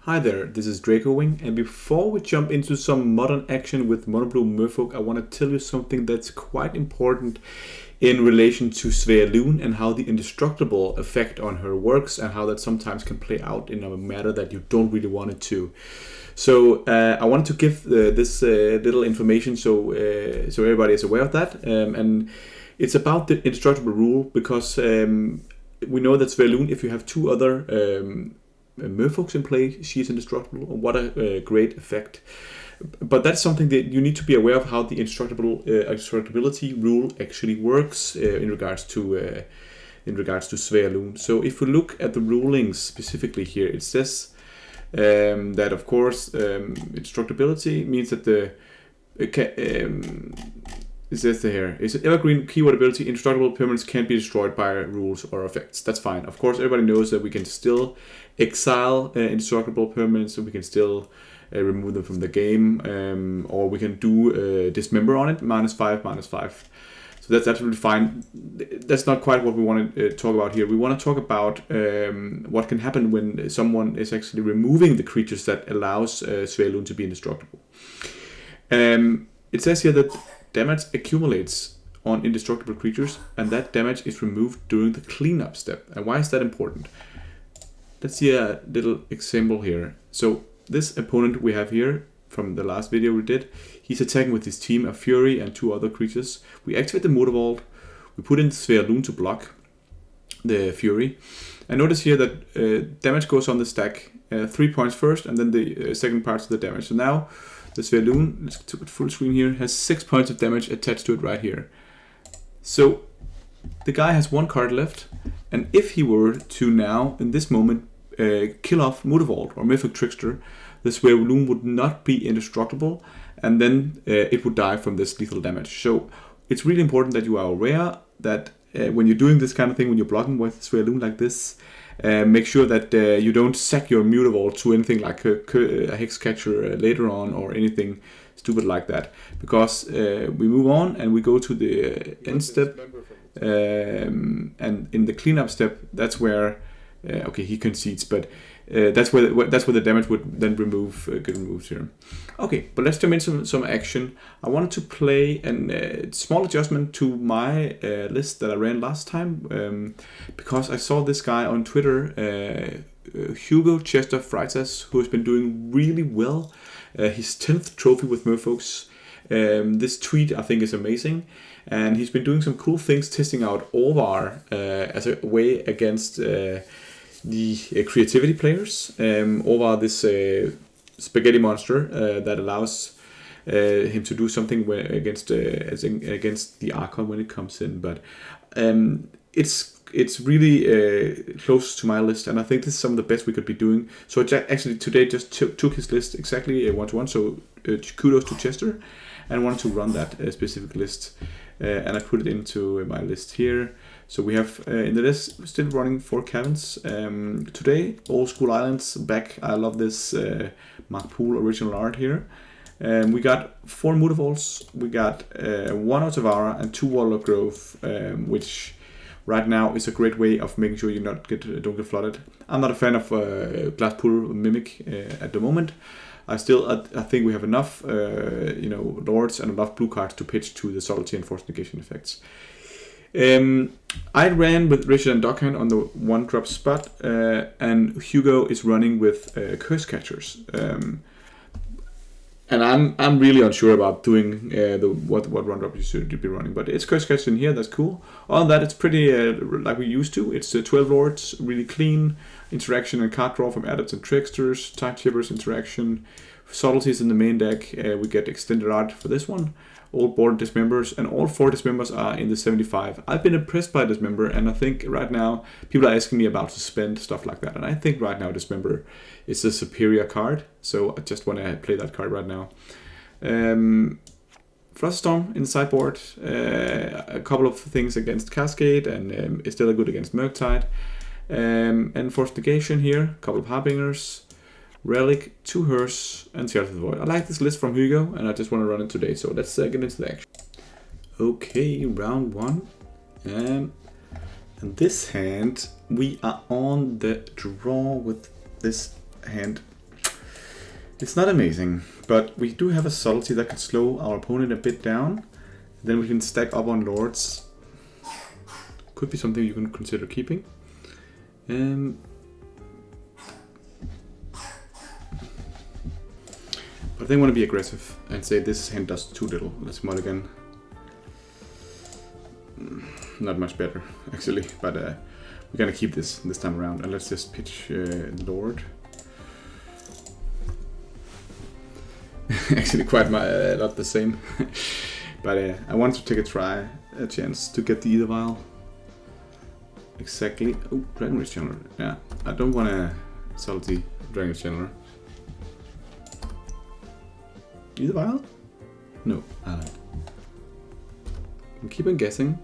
Hi there, this is Draco, and before we jump into some modern action with monoblue Merfolk, I want to tell you something that's quite important in relation to Svyleun and how the Indestructable effect on her works and how that sometimes can play out in a matter that you don't really want it to. So I wanted to give this little information so everybody is aware of that, and it's about the Indestructible rule because we know that Svyleun, if you have two other Merfolks in play, she is indestructible. What a great effect! But that's something that you need to be aware of how the indestructibility rule actually works in regards to Svyleun. So if we look at the rulings specifically here, it says that of course indestructibility means that it says here, it's an evergreen keyword ability. Indestructible permanents can't be destroyed by rules or effects. That's fine. Of course, everybody knows that we can still exile indestructible permanents, so we can still remove them from the game, or we can do dismember on it, -5/-5. So that's absolutely fine. That's not quite what we want to talk about here. We want to talk about what can happen when someone is actually removing the creatures that allows Svyleun to be indestructible. It says here that damage accumulates on indestructible creatures, and that damage is removed during the cleanup step. And why is that important? Let's see a little example here. So this opponent we have here from the last video we did, he's attacking with his team, a Fury and two other creatures. We activate the Motor Vault, we put in Svyleun to block the Fury. And notice here that damage goes on the stack, 3 points first, and then the second parts of the damage. So now the Svyleun, let's do it full screen here, has 6 points of damage attached to it right here. So the guy has one card left, and if he were to now, in this moment, kill off Motor Vault or Mythic Trickster, the Svyleun would not be indestructible, and then it would die from this lethal damage. So it's really important that you are aware that when you're doing this kind of thing, when you're blocking with Svyleun like this, make sure that you don't sack your Motor Vault to anything like a Hex Catcher later on or anything stupid like that. Because we move on and we go to the end step, and in the cleanup step, that's where okay, he concedes, but that's where the damage would then get removed here. Okay, but let's jump into some action. I wanted to play a small adjustment to my list that I ran last time because I saw this guy on Twitter, Hugo Chester Freitas, who has been doing really well. His 10th trophy with Merfolks. This tweet I think is amazing, and he's been doing some cool things, testing out Orvar as a way against the creativity players. Over this spaghetti monster that allows him to do something against the Archon when it comes in. But it's really close to my list, and I think this is some of the best we could be doing. So I actually today just took his list exactly 1-to-1. So kudos to Chester, and wanted to run that specific list, and I put it into my list here. So we have in the list still running 4 caverns. Today, Old School Islands back. I love this Mark Poole original art here. We got 4 Motor Vaults. We got 1 Otavara and 2 Warlock Grove, which right now is a great way of making sure you don't get flooded. I'm not a fan of Glasspool Mimic at the moment. I think we have enough lords and enough blue cards to pitch to the subtlety and force negation effects. I ran with Richard and Dockhand on the 1-drop spot, and Hugo is running with Curse Catchers. And I'm really unsure about doing what 1-drop you should be running, but it's Curse Catchers in here. That's cool. On that, it's pretty like we used to. It's 12 lords, really clean interaction and card draw from Adepts and Tricksters, Tide Chippers interaction, subtleties in the main deck. We get extended art for this one. All board dismembers, and all 4 dismembers are in the 75. I've been impressed by Dismember, and I think right now people are asking me about Suspend, stuff like that, and I think right now Dismember is a superior card, so I just want to play that card right now. Flusterstorm in the sideboard, a couple of things against Cascade, and it's still good against Murktide. And Force Negation here, a couple of Harbingers, Relic, 2 Hearse, and Shelter of the Void. I like this list from Hugo, and I just want to run it today, so let's get into the action. Okay, round 1. And this hand, we are on the draw with this hand It's not amazing, but we do have a subtlety that could slow our opponent a bit down. Then we can stack up on lords. Could be something you can consider keeping. But they want to be aggressive and say this hand does too little. Let's mulligan. Not much better, actually, but we're gonna keep this time around. And let's just pitch Lord. Actually, quite a lot the same. But I want to take a chance to get the Ether Vial. Exactly. Oh, Dragon Rage Channeler. Yeah, I don't want a salty Dragon Rage Channeler. Ether Vial? No, I like. I'm keeping guessing.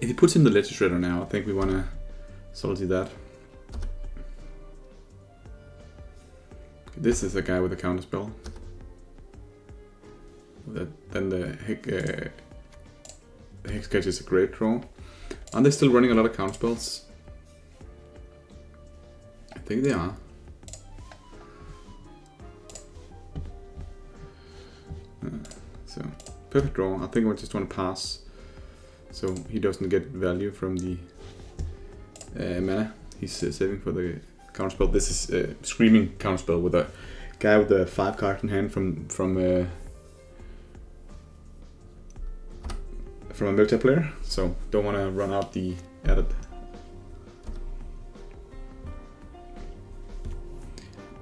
If he puts in the Ledger Shredder now, I think we want to salty that. This is a guy with a counterspell. Then the Hex Catch is a great draw. Are they still running a lot of counterspells? I think they are. So, perfect draw. I think I just want to pass so he doesn't get value from the mana he's saving for the counterspell. This is a screaming counterspell with a guy with a 5 card in hand from a Murktide player, so don't want to run out the added.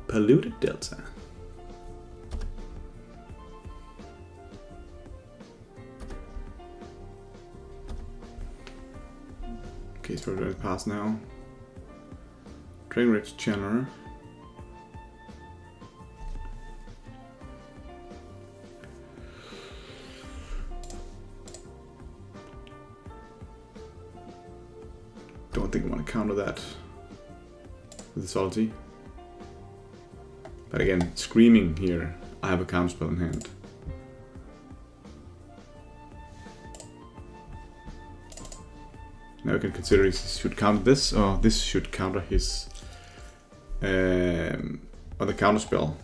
Polluted Delta. Okay, so we're going to pass now. Dragon Rage Channeler. Don't think I want to counter that with the salty. But again, screaming here, I have a counterspell in hand. Now we can consider he should counter this, or this should counter his other counterspell.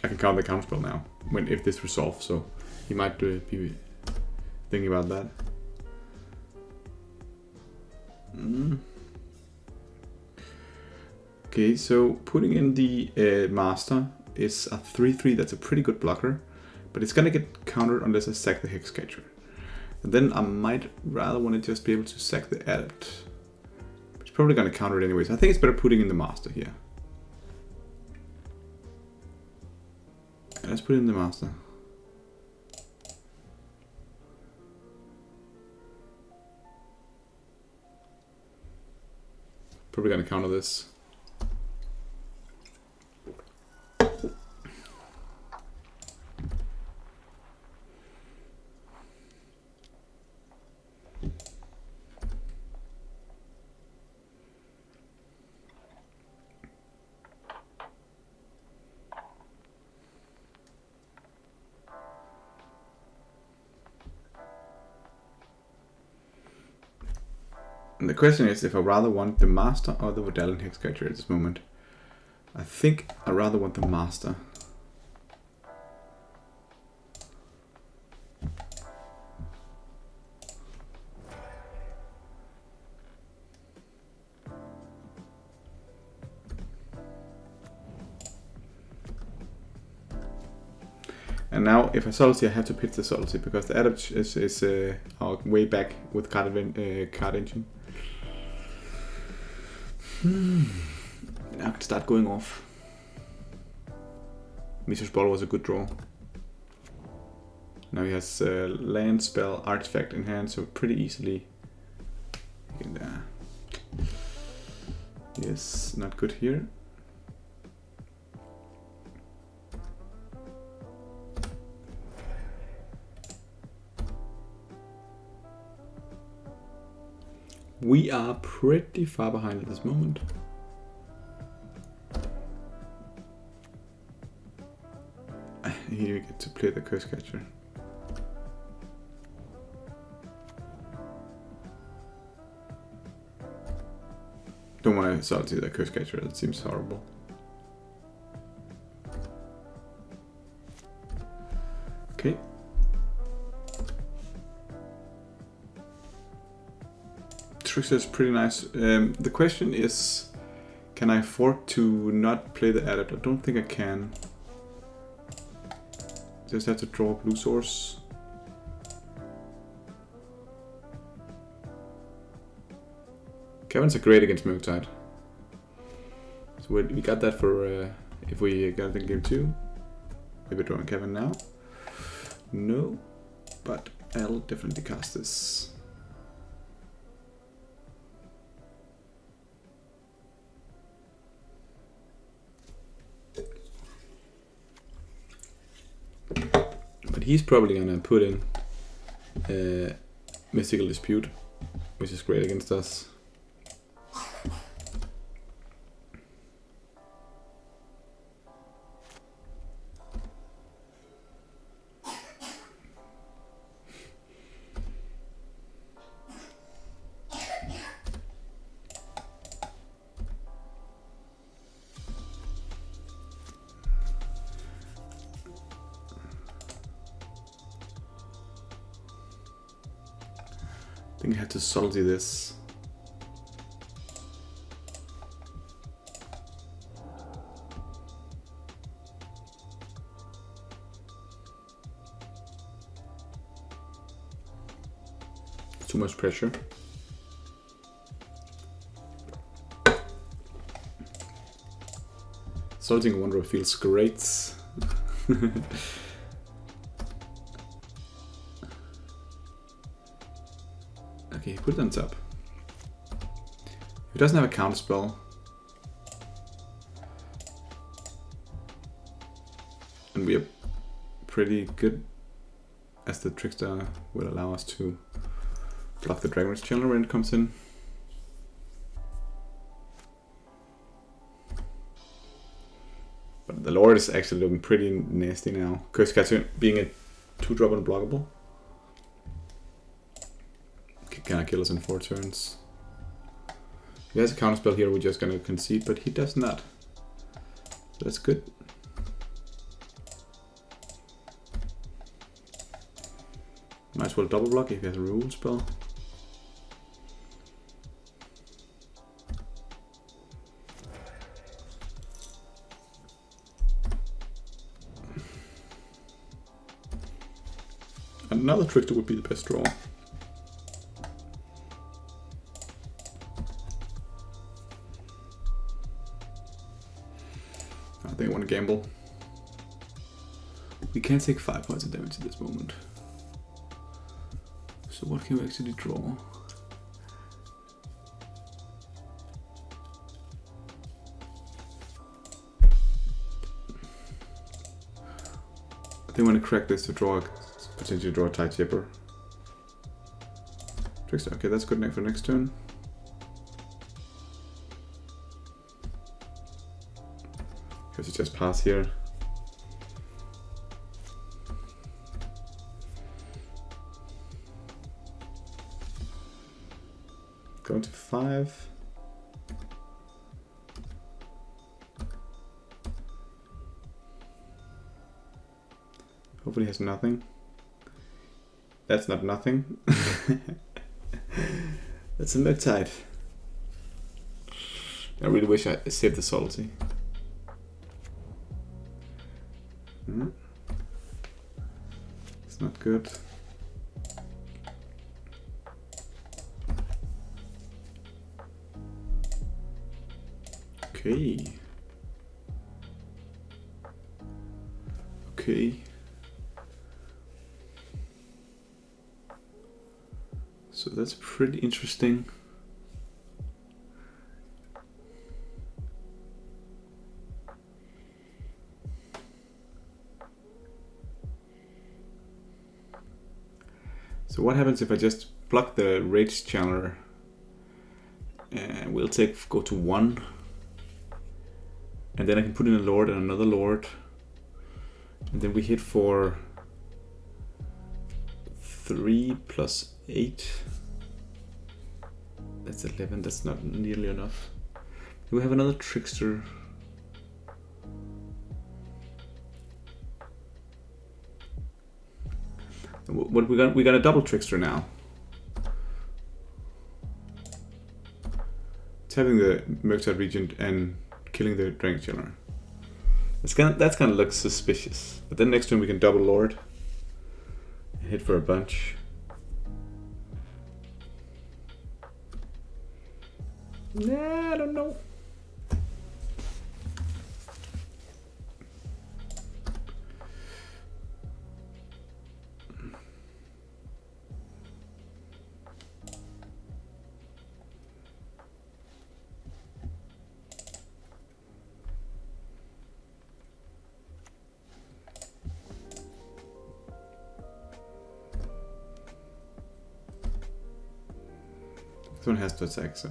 I can counter the counterspell now if this resolves, so he might be thinking about that. Okay, so putting in the Master is a 3/3. That's a pretty good blocker, but it's gonna get countered unless I sack the Hex Catcher. And then I might rather want to just be able to sack the Adept. It's probably gonna counter it anyways. I think it's better putting in the Master here. Let's put in the Master. Probably gonna counter this. And the question is if I rather want the Master or the Vodalian Hexcatcher at this moment. I think I rather want the Master. And now, if I salty, I have to pitch the salty because the Adept is way back with card engine. Now I can start going off. Mistress Ball was a good draw. Now he has land, spell, artifact in hand, so pretty easily. You can, yes, not good here. We are pretty far behind at this moment. Here we get to play the Curse Catcher. Don't want to salty that curse catcher, that seems horrible. Okay. Trickster is pretty nice. The question is, can I afford to not play the adept? I don't think I can. Just have to draw a blue source. Caverns are great against Murktide. So we got that for if we got it in game 2. Maybe drawing Cavern now. No, but I'll definitely cast this. But he's probably gonna put in Mystical Dispute, which is great against us. I think I have to salty this. Too much pressure. Salting Wanderer feels great. Okay, put it on top. He doesn't have a counter spell. And we are pretty good, as the Trickster will allow us to block the Dragon's Channel when it comes in. But the Lord is actually looking pretty nasty now. Curse Catcher being a 2-drop unblockable. Can kill us in 4 turns. If he has a counterspell here, we're just gonna concede, but he does not. So that's good. Might as well double block if he has a rule spell. Another Trickster would be the best draw. I think I want to gamble. We can't take 5 points of damage at this moment. So what can we actually draw? I think I want to crack this to draw, potentially draw a Tide Chipper. Trickster, okay, that's good enough for next turn. Because it just pass here. Going to 5. Hopefully he has nothing. That's not nothing. That's a Murktide. I really wish I saved the salty. It's not good. Okay. Okay. So that's pretty interesting. So what happens if I just block the Rage Channeler? And we'll go to 1. And then I can put in a Lord and another Lord. And then we hit for 3 plus 8. That's 11, that's not nearly enough. Do we have another trickster? What we got a double trickster now. Tapping the Murktide Regent and killing the Dragon Chiller. That's gonna look suspicious. But then next turn we can double Lord. Hit for a bunch. Nah, I don't know. This one has to attack, so.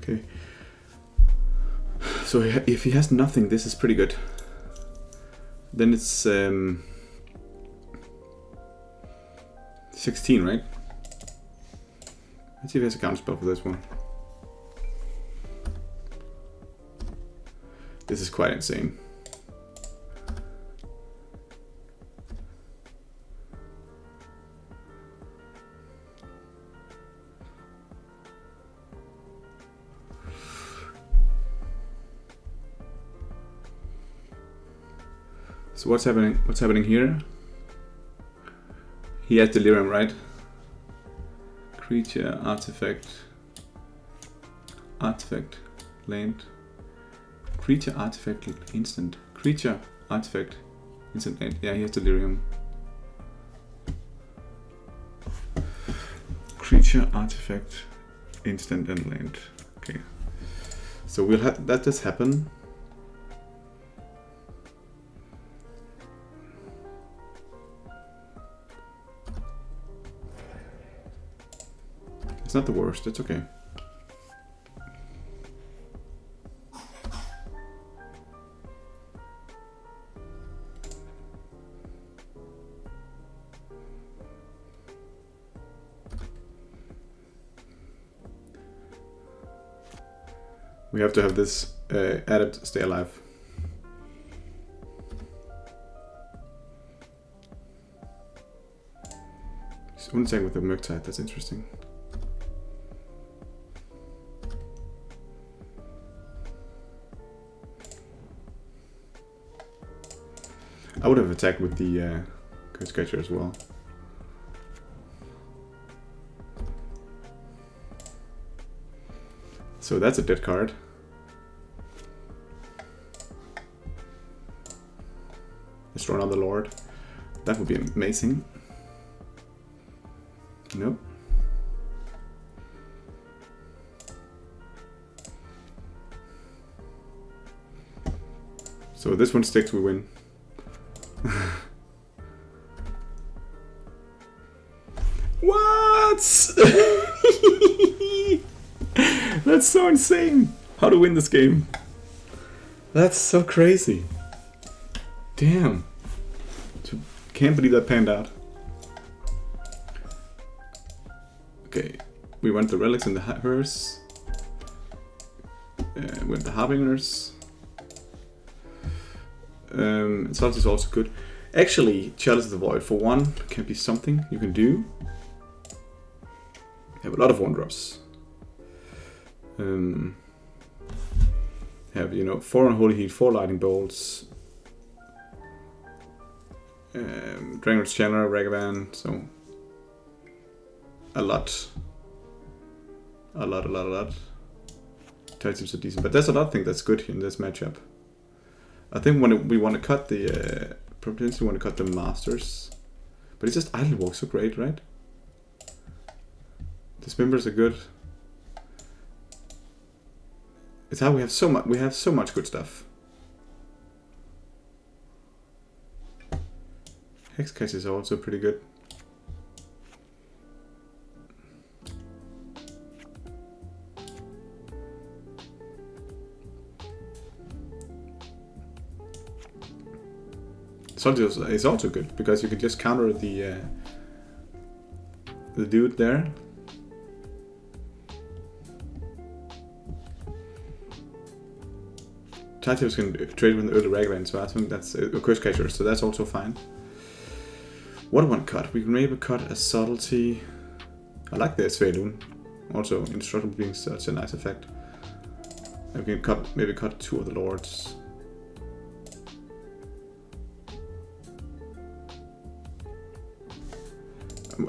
Okay. So if he has nothing, this is pretty good. Then it's 16, right? Let's see if he has a counterspell for this one. This is quite insane. So what's happening? What's happening here? He has Delirium, right? Creature, artifact, land. Creature, artifact, instant. Creature, artifact, instant land. Yeah, he has Delirium. Creature, artifact, instant and land. Okay. So we'll have that does happen. It's not the worst, it's okay. We have to have this added stay alive. He's untag with the Murktide, that's interesting. I would have attacked with the Curse Catcher as well. So that's a dead card. Destroy another Lord. That would be amazing. Nope. So this one sticks, we win. What? That's so insane. How to win this game? That's so crazy. Damn. Can't believe that panned out. Okay, we went the relics and the hearse. With the harbingers. Salt is also good. Actually, Chalice of the Void for one can be something you can do. Have a lot of 1-drops. Have, you know, 4 Unholy Heat, 4 Lightning Bolts. Dragon's Channel, Ragavan, so a lot. A lot. Tide seems so decent, but there's a lot of things that's good in this matchup. I think when we want to cut the potentially want to cut the Masters, but it's just Idle Walk so great, right? Dismembers are good. It's how we have so much. We have so much good stuff. Hexcatch is also pretty good. Soldiers is also good because you can just counter the dude there. Titans can trade with the early Ragavan, so I think that's a curse catcher, so that's also fine. What one cut? We can maybe cut a subtlety. I like the Svyleun. Also, Indestructable being such a nice effect. And we can maybe cut 2 of the lords.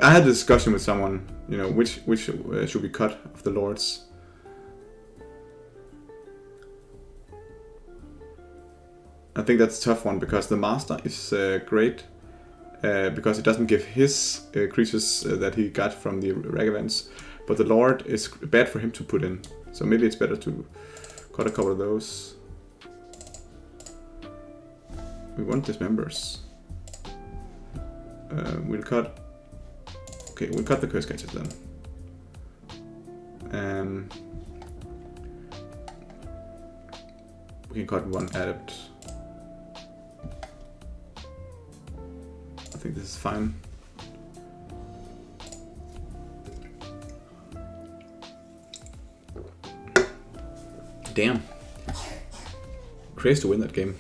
I had a discussion with someone, you know, which should we cut of the lords. I think that's a tough one because the master is great because it doesn't give his creatures that he got from the Ragavans, but the lord is bad for him to put in. So maybe it's better to cut a couple of those. We want dismembers. We'll cut. Okay, we'll cut the curse catches then. We can cut 1 adept. I think this is fine. Damn. Crazy to win that game.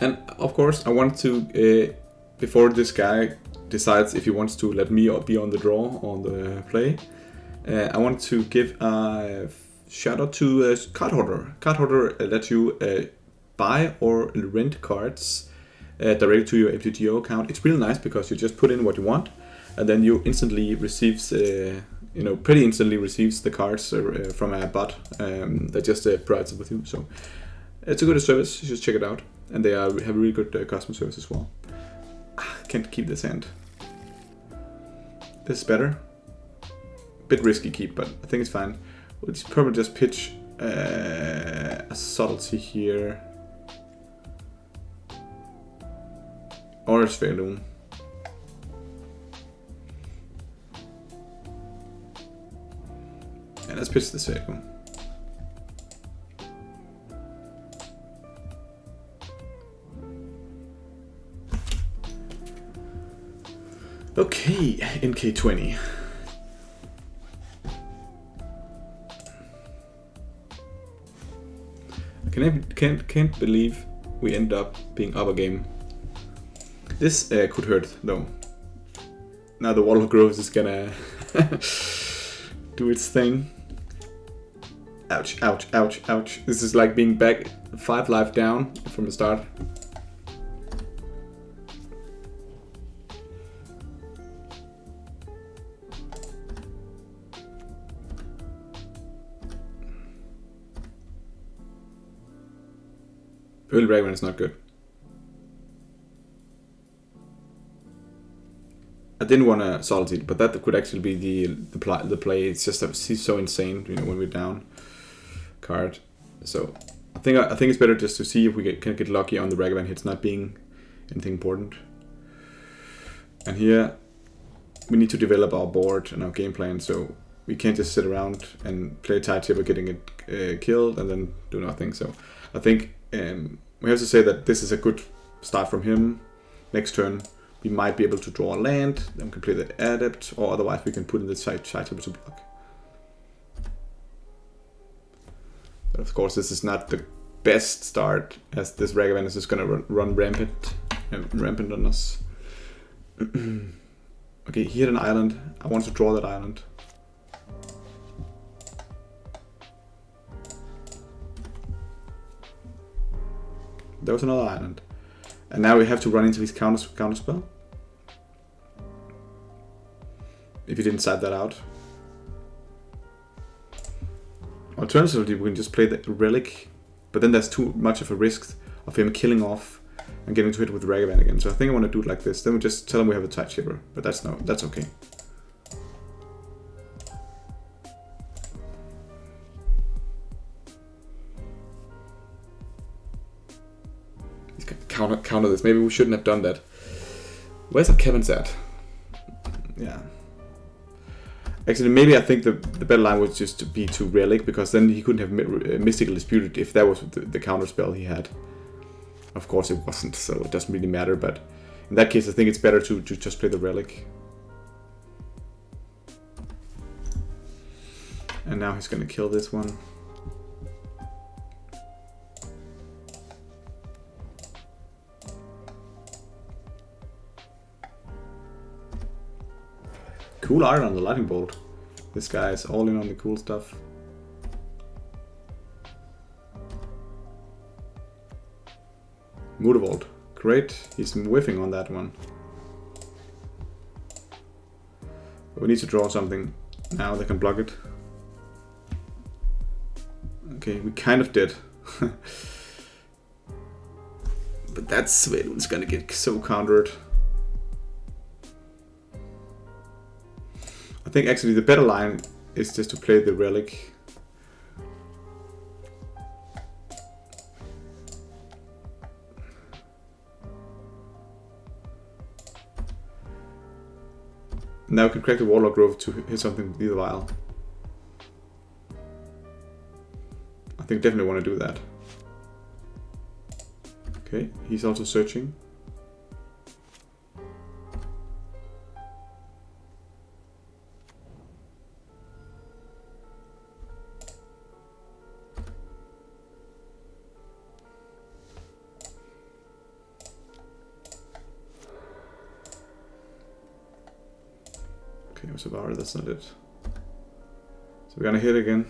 And of course, I want to, before this guy decides if he wants to let me be on the draw on the play, I want to give a shout out to Card Hoarder. Card Hoarder lets you buy or rent cards directly to your MTGO account. It's really nice because you just put in what you want, and then you instantly receives, pretty instantly receives the cards from a bot that just provides it with you. So it's a good service. You should check it out. And they have a really good customer service as well. Can't keep this hand. This is better. Bit risky keep, but I think it's fine. We'll probably just pitch a subtlety here. Or a Svyleun. Yeah, let's pitch the Svyleun. Okay, NK20. I can't believe we end up being up a game. This could hurt though. Now the Wall of Growth is gonna do its thing. Ouch, ouch, ouch, ouch. This is like being back 5 life down from the start. Early Ragavan is not good. I didn't want to Solitude, but that could actually be the play. It's just he's so insane, when we're down card. So I think it's better just to see if we can get lucky on the Ragavan hits not being anything important. And here we need to develop our board and our game plan, so we can't just sit around and play tight table getting it killed and then do nothing. So I think we have to say that this is a good start from him. Next turn, we might be able to draw a land, then we can play the Adept, or otherwise we can put in the side table to block. But of course, this is not the best start, as this Ragavan is just going to run rampant on us. Okay, he had an island. I want to draw that island. There was another island. And now we have to run into his counter spell. If you didn't side that out. Alternatively, we can just play the Relic. But then there's too much of a risk of him killing off and get him to hit with Ragavan again. So I think I want to do it like this. Then we just tell him we have a Tide Shaper, but that's okay. He's gonna counter this. Maybe we shouldn't have done that. Where's our Kevin's at? Yeah. Actually, maybe I think the better line was just to be to Relic, because then he couldn't have Mystical Disputed if that was the counter spell he had. Of course it wasn't, so it doesn't really matter, but in that case I think it's better to just play the Relic. And now he's gonna kill this one. Cool art on the Lightning Bolt. This guy is all in on the cool stuff. Mutavault. Great. He's whiffing on that one. We need to draw something now that can block it. Okay, we kind of did. But that's Svyleun's gonna get so countered. I think actually the better line is just to play the Relic. Now we can crack the Warlock Grove to hit something with the Vial. I think definitely want to do that. Okay, he's also searching. Okay, Savara, that's not it. So we're gonna hit again.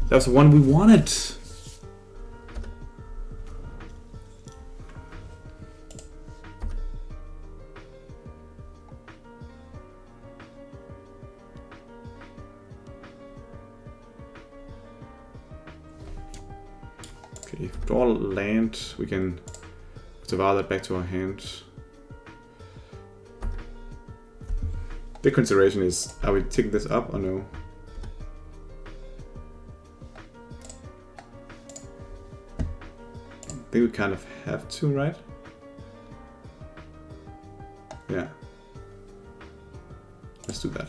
That was the one we wanted. Okay, if we draw land, we can devour that back to our hand. Big consideration is, are we taking this up or no? I think we kind of have to, right? Yeah. Let's do that.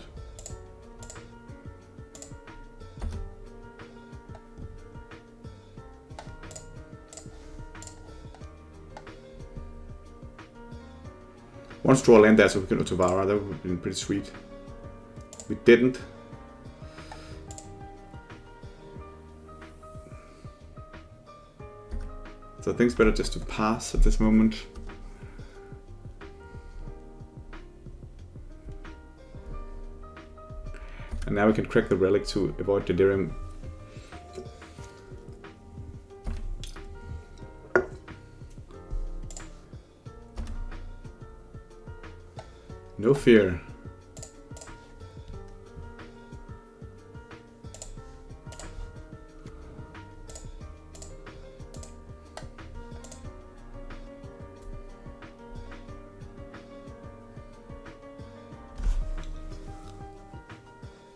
Once draw land there so we can Otavara, that would have been pretty sweet. We didn't. So I think it's better just to pass at this moment. And now we can crack the Relic to avoid Delirium. No fear.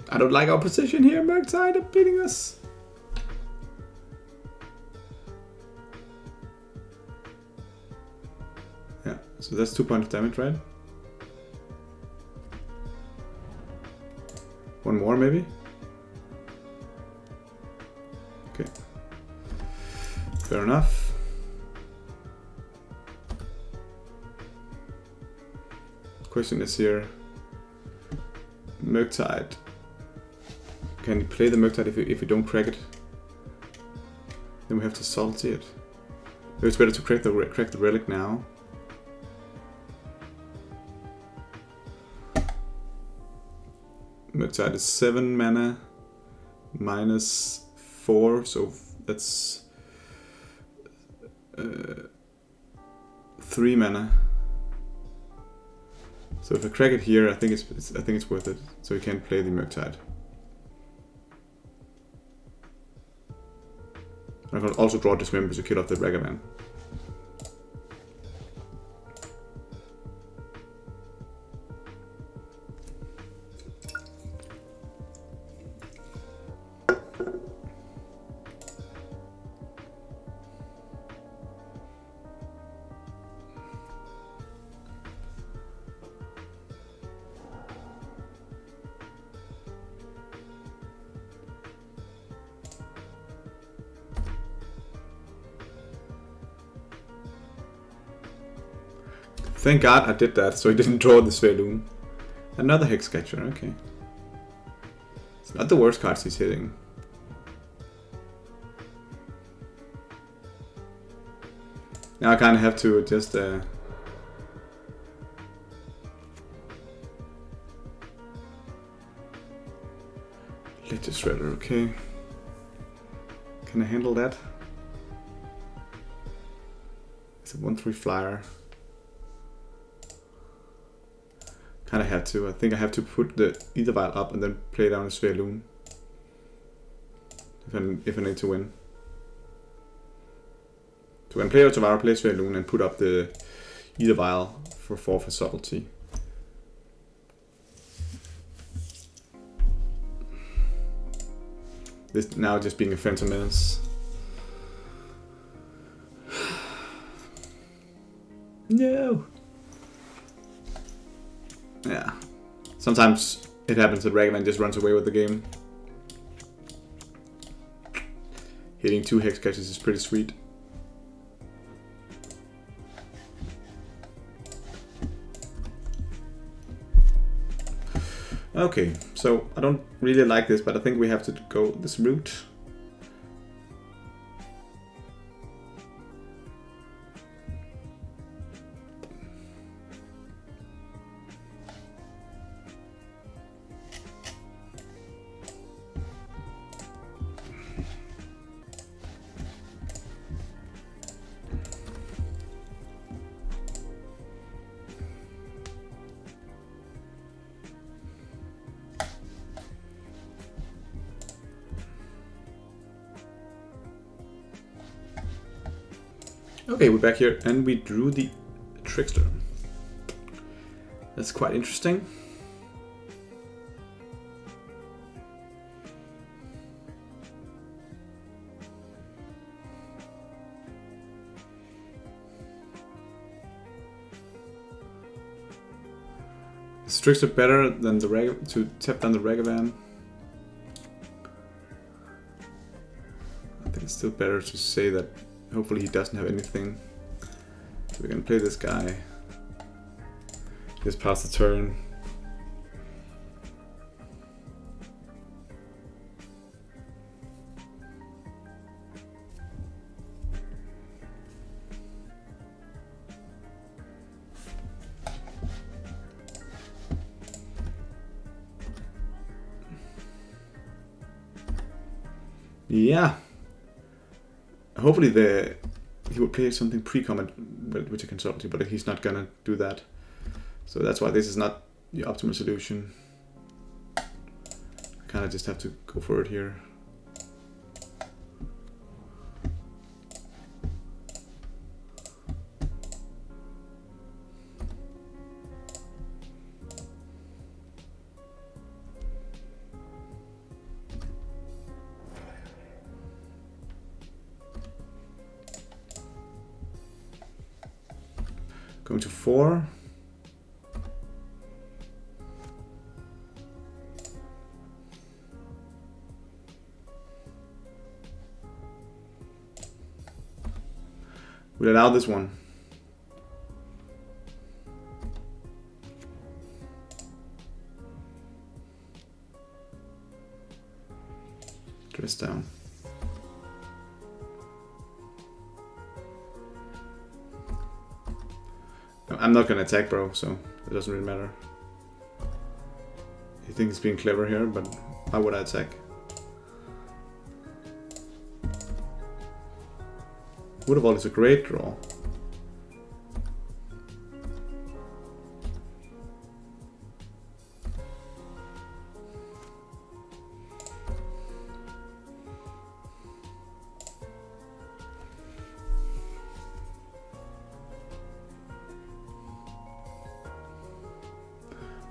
I don't like our position here, Murktide are beating us. Yeah, so that's 2 points of damage, right? One more, maybe? Okay. Fair enough. Question is here. Murktide. Can you play the Murktide if we don't crack it? Then we have to salty it. Maybe it's better to crack the Relic now. Murktide is 7 mana minus 4, so that's 3 mana. So if I crack it here, I think it's worth it. So we can play the Murktide. I can also draw Dismember to kill off the Ragavan. Thank God I did that, so he didn't draw the Svyleun. Another Hexcatcher, okay. It's not the worst cards he's hitting. Now I kind of have to just... Let the Shredder, okay. Can I handle that? It's a 1/3 flyer. Kinda have to. I think I have to put the Ether Vial up and then play down the Svyleun. If I need to win. So when I play Otavara, play Svyleun and put up the Ether Vial for 4 for subtlety. This now just being a Phantom Menace. No! Yeah. Sometimes it happens that Ragavan just runs away with the game. Hitting 2 Hexcatchers is pretty sweet. Okay, so I don't really like this, but I think we have to go this route. Okay, we're back here and we drew the Trickster. That's quite interesting. Is Trickster better than the to tap down the Ragavan? I think it's still better to say that. Hopefully he doesn't have anything. So we're gonna play this guy. Just pass the turn. Yeah. Hopefully he will play something pre-combat with a consultancy, but he's not gonna do that. So that's why this is not the optimal solution. I kinda just have to go for it here. Going to 4. We'll allow this one. Dress down. I'm not gonna attack, bro, so it doesn't really matter. I think he's being clever here, but why would I attack? Woodball is a great draw.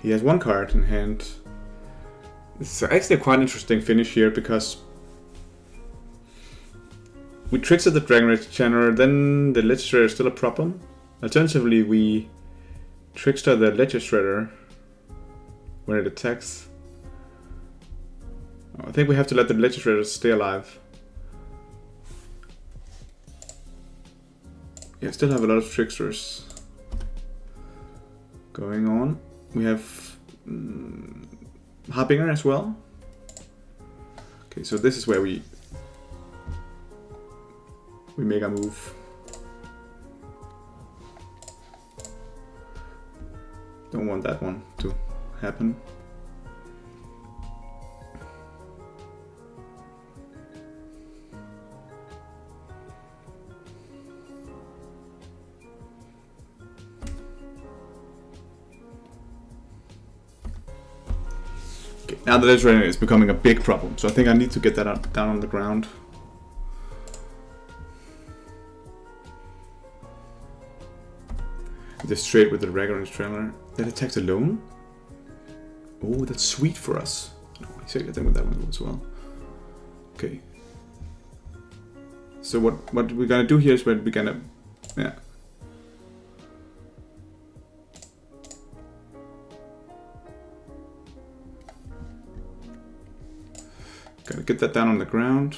He has one card in hand. It's actually a quite interesting finish here because we trickster the Dragon Rage Channeler, then the Ledger Shredder is still a problem. Alternatively, we trickster the Ledger Shredder when it attacks. I think we have to let the Ledger Shredder stay alive. Yeah, still have a lot of tricksters going on. We have Harbinger as well. Okay, so this is where we make a move. Don't want that one to happen. Okay, now the Ledger Shredder is becoming a big problem, so I think I need to get that down on the ground. Just straight with the regular Channeler. That attacks alone? Oh, that's sweet for us. No, I say I think with that one as well. Okay. So what we're gonna do here is we're gonna, yeah. Gotta get that down on the ground.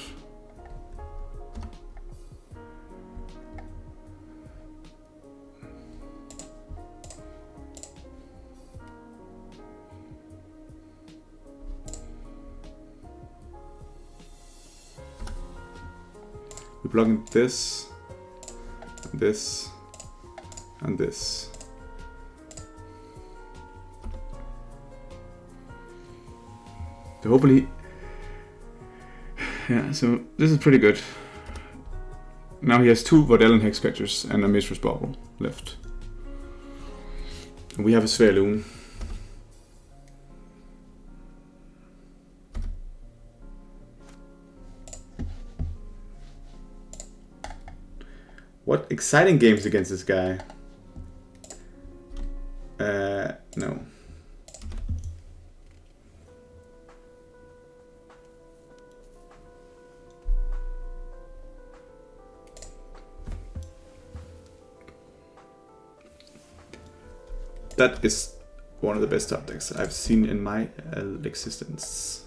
We're blocking this, and this, and this. So hopefully, yeah, so this is pretty good. Now he has 2 Vordellen Hex Catchers and a Mistress Bauble left. And we have a Svyleun. What exciting games against this guy? No. That is one of the best top decks I've seen in my existence.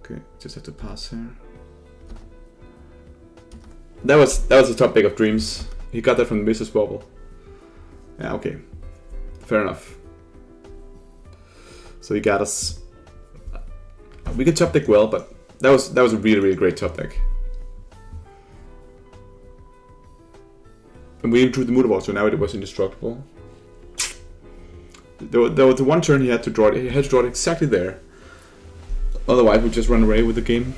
Okay, just have to pass here. That was the top deck of Dreams. He got that from the Mistress Bauble. Yeah, okay. Fair enough. So he got us. We could top deck well, but that was a really great top deck. And we improved the Mood Ball, so now it was indestructible. There was the one turn he had to draw it. He had to draw it exactly there. Otherwise, we'd just run away with the game.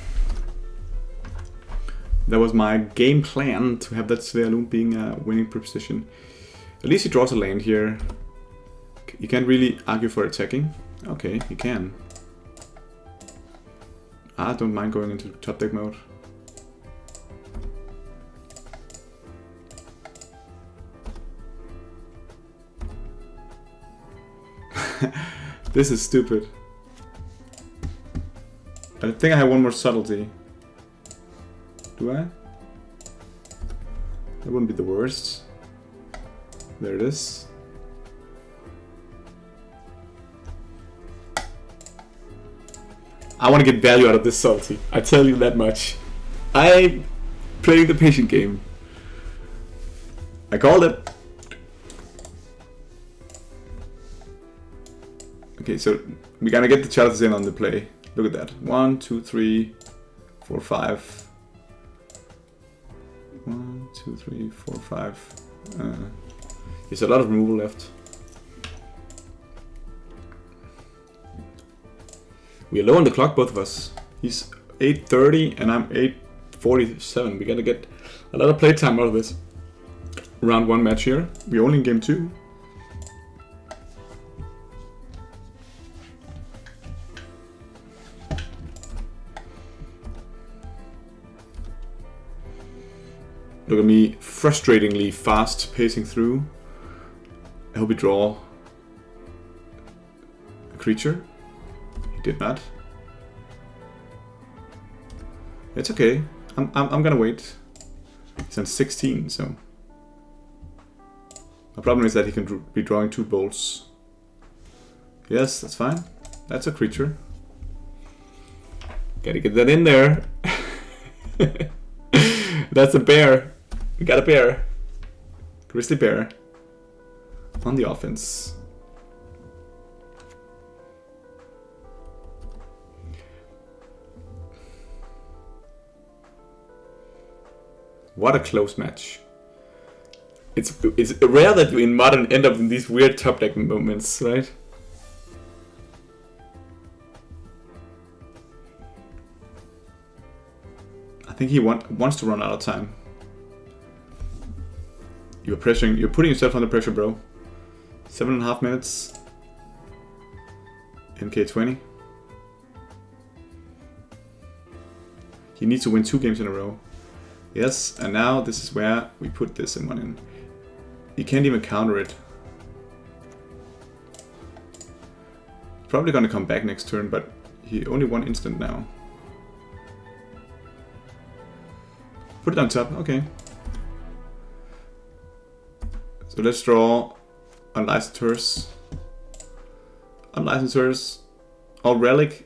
That was my game plan, to have that Svyleun being a winning proposition. At least he draws a land here. You can't really argue for attacking. Okay, he can. I don't mind going into top deck mode. This is stupid. I think I have one more subtlety. Do I? That wouldn't be the worst. There it is. I want to get value out of this subtlety. I tell you that much. I'm playing the patient game. I called it. Okay, so we gotta get the chances in on the play. Look at that. 1, 2, 3, 4, 5. 1, 2, 3, 4, 5. There's a lot of removal left. We are low on the clock, both of us. He's 8:30 and I'm 8:47. We gotta get a lot of playtime out of this. Round 1 match here. We're only in game 2. Look at me, frustratingly fast pacing through. I hope we draw. creature. He did not. It's okay. I'm gonna wait. He's on 16, so... My problem is that he can be drawing 2 bolts. Yes, that's fine. That's a creature. Gotta get that in there. That's a bear. We got a bear. Grizzly bear. On the offense. What a close match. It's rare that you in Modern end up in these weird top deck moments, right? I think he wants to run out of time. You're putting yourself under pressure, bro. 7.5 minutes. MK20. He needs to win 2 games in a row. Yes, and now this is where we put this in one in. You can't even counter it. Probably gonna come back next turn, but he only 1 instant now. Put it on top, okay. So let's draw Unlicensed. Unlicensed. Or Relic.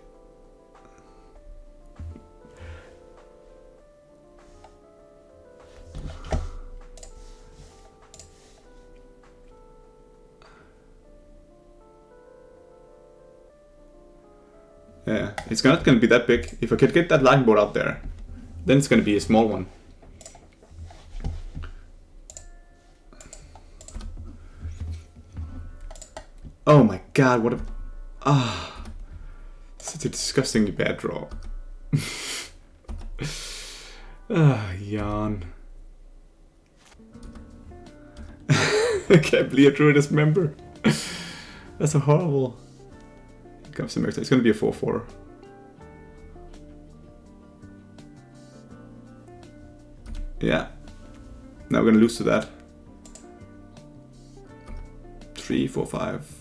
Yeah, it's not gonna be that big. If I could get that lightning bolt out there, then it's gonna be a small one. Oh my god, what a... such a disgustingly bad draw. Yawn. I can't believe I drew this member. That's so horrible. Here comes the Murktide. It's gonna be a 4/4. Yeah. Now we're gonna lose to that. 3, 4, 5.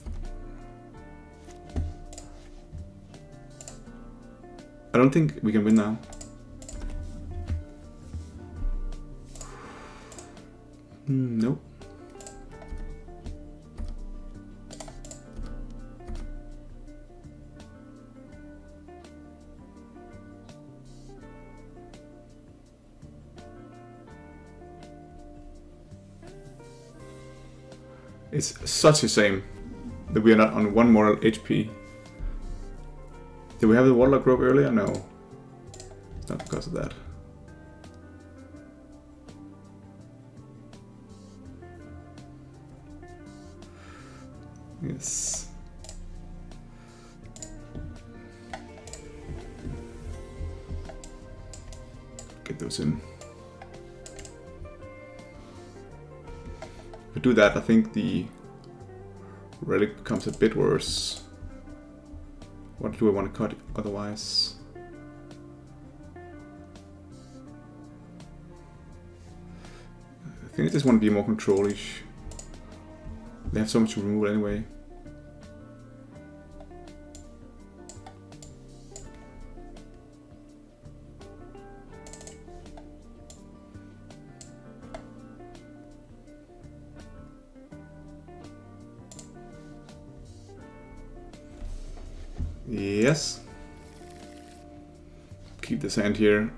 I don't think we can win now. Nope. It's such a shame that we are not on 1 more HP. Did we have the Warlock rope earlier? No. It's not because of that. Yes. Get those in. If we do that, I think the relic becomes a bit worse. What do I want to cut otherwise? I think I just want to be more control-ish. They have so much to remove anyway. Yes. Keep this hand here.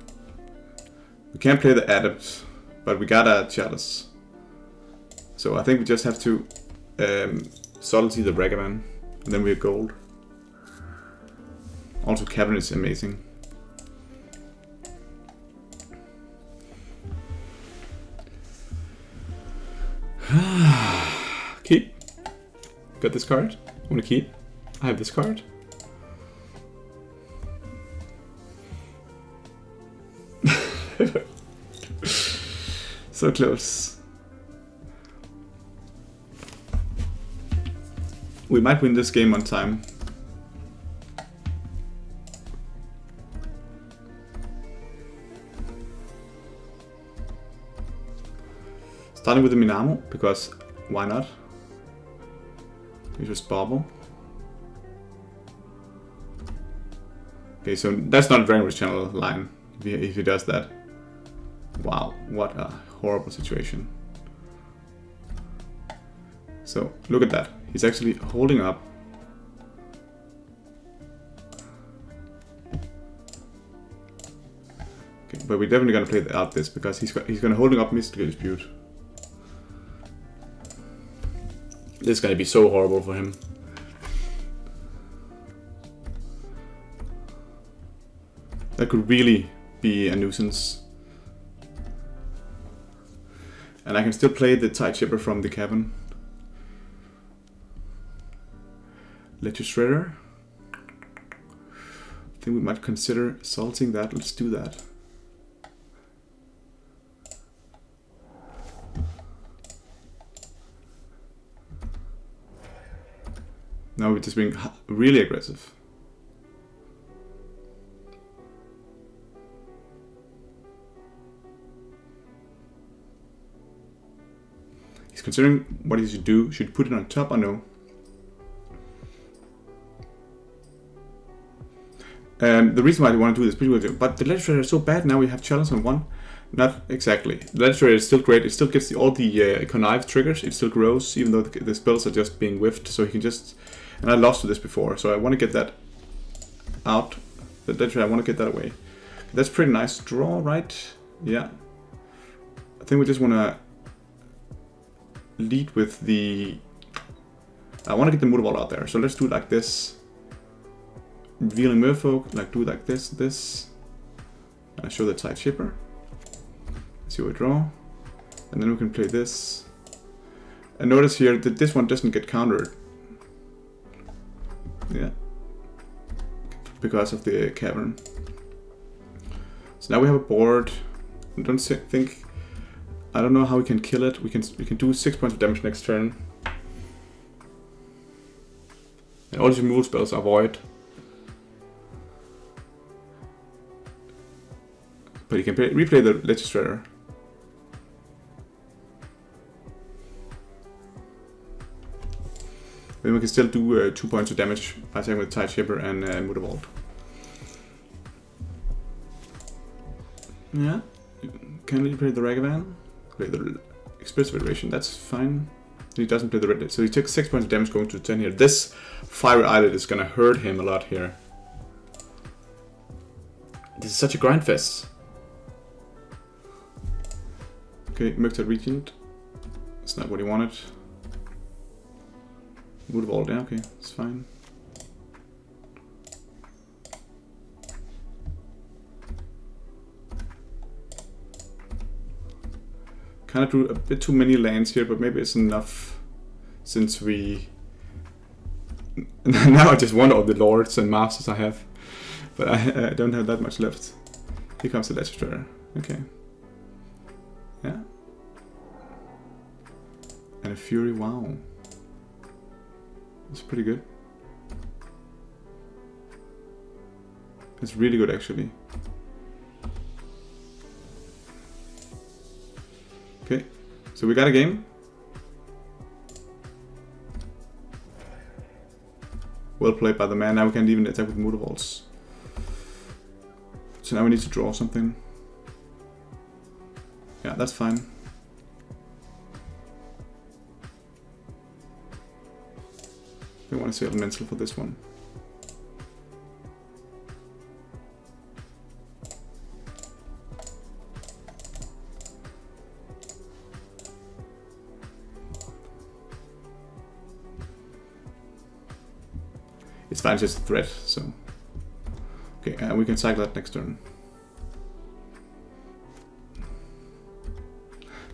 We can't play the Adept, but we got a Chalice. So I think we just have to Subtlety the Ragavan, and then we're gold. Also Cavern is amazing. Keep. Got this card. Wanna keep? I have this card. So close. We might win this game on time. Starting with the Minamo, because why not? We just bobble. Okay, so that's not a Dragon Rage channel line if he does that. Wow, what a horrible situation. So look at that. He's actually holding up. Okay, but we're definitely gonna play out this because he's gonna holding up Mystical Dispute. This is gonna be so horrible for him. That could really be a nuisance. And I can still play the Tide Shipper from the cavern. Ledger Shredder. I think we might consider salting that. Let's do that. Now we're just being really aggressive. He's considering what he should do. Should he put it on top or no? The reason why I want to do this pretty well, but the Legislator is so bad now we have challenge on 1. Not exactly. The Legislator is still great. It still gets all the connive triggers. It still grows, even though the spells are just being whiffed. So he can just... And I lost to this before, so I want to get that out. The Legislator, I want to get that away. That's pretty nice draw, right? Yeah. I think we just want to lead with the... I want to get the Motor Ball out there, so let's do it like this. Revealing Merfolk, like do it like this. And I show the Tide Shipper. See what we draw. And then we can play this. And notice here that this one doesn't get countered. Yeah. Because of the cavern. So now we have a board. I don't think... I don't know how we can kill it. We can do 6 points of damage next turn. And all these removal spells are void. But you can replay the Legislator. Then we can still do 2 points of damage by attacking with Tide Shipper and Motor Vault. Yeah. Can we play the Ragavan? Play the Express Federation, that's fine. He doesn't play the Red. So he takes 6 points of damage going to 10 here. This Fiery Islet is gonna hurt him a lot here. This is such a grind fest. Okay, Murktide Regent. That's not what he wanted. Would have all down, okay, it's fine. Kind of drew a bit too many lands here, but maybe it's enough since we... Now I just wonder all the lords and masters I have. But I don't have that much left. Here comes the Legislator. Okay. Yeah. And a Fury, wow. It's pretty good. It's really good actually. Okay, so we got a game. Well played by the man. Now we can't even attack with Motor Vaults. So now we need to draw something. Yeah, that's fine. We want to say elemental for this one. It's fine, it's just a threat, so... Okay, we can cycle that next turn.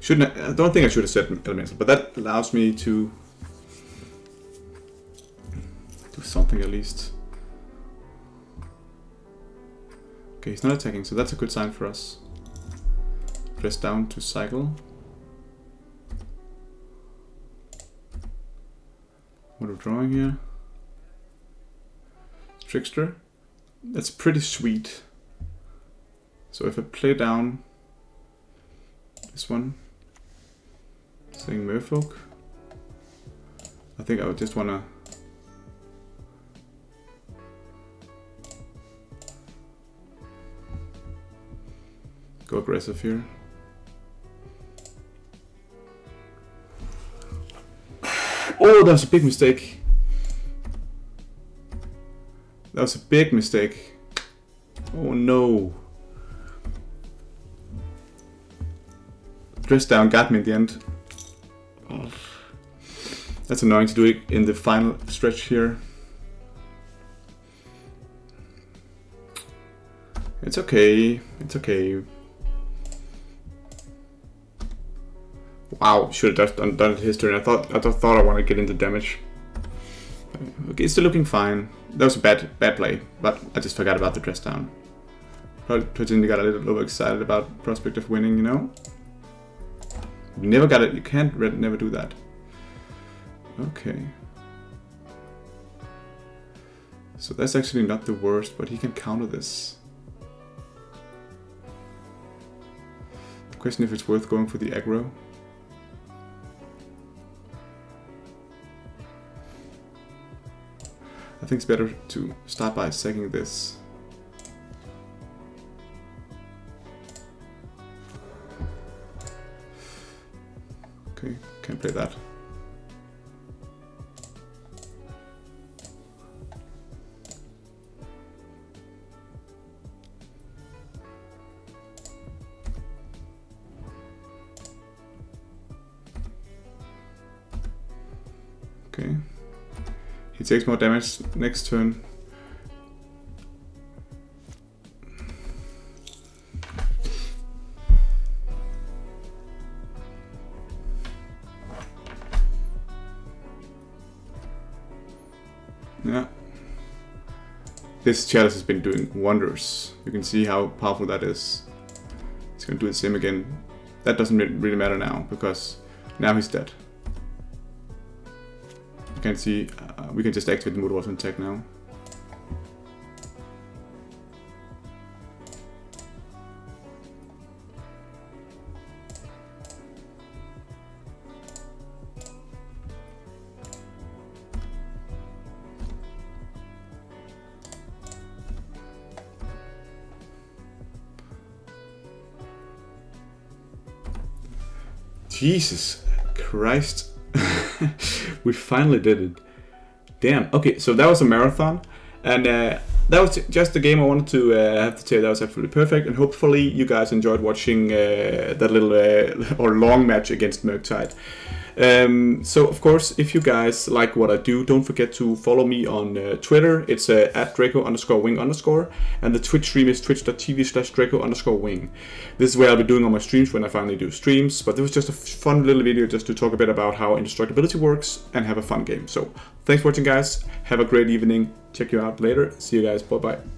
I don't think I should have said elemental, but that allows me to do something at least. Okay, he's not attacking, so that's a good sign for us. Press down to cycle. What are we drawing here? Trickster. That's pretty sweet. So if I play down this one, saying Merfolk, I think I would just wanna Go aggressive here. Oh, that was a big mistake. That was a big mistake. Oh no. Dress down got me in the end. Oh. That's annoying to do it in the final stretch here. It's okay. It's okay. Wow, should have just done it history. I thought I wanted to get into damage. Okay, it's still looking fine. That was a bad play, but I just forgot about the dress down. Probably got a little overexcited about prospect of winning, you know? You never got it. You can't never do that. Okay. So that's actually not the worst, but he can counter this. The question if it's worth going for the aggro. I think it's better to start by sacking this. Okay, can't play that. Okay. He takes more damage next turn. Yeah. This chalice has been doing wonders. You can see how powerful that is. It's going to do the same again. That doesn't really matter now, because now he's dead. You can see, we can just activate the mood water attack now. Jesus Christ. We finally did it. Damn. Okay, so that was a marathon. And that was just the game I wanted to have to say. That was absolutely perfect. And hopefully you guys enjoyed watching that little or long match against Murktide. So of course, if you guys like what I do, don't forget to follow me on Twitter. It's at Draco_wing_, and the Twitch stream is twitch.tv/Draco_wing. This is where I'll be doing all my streams when I finally do streams, but this was just a fun little video just to talk a bit about how Indestructibility works and have a fun game. So thanks for watching, guys. Have a great evening. Check you out later. See you guys. Bye bye.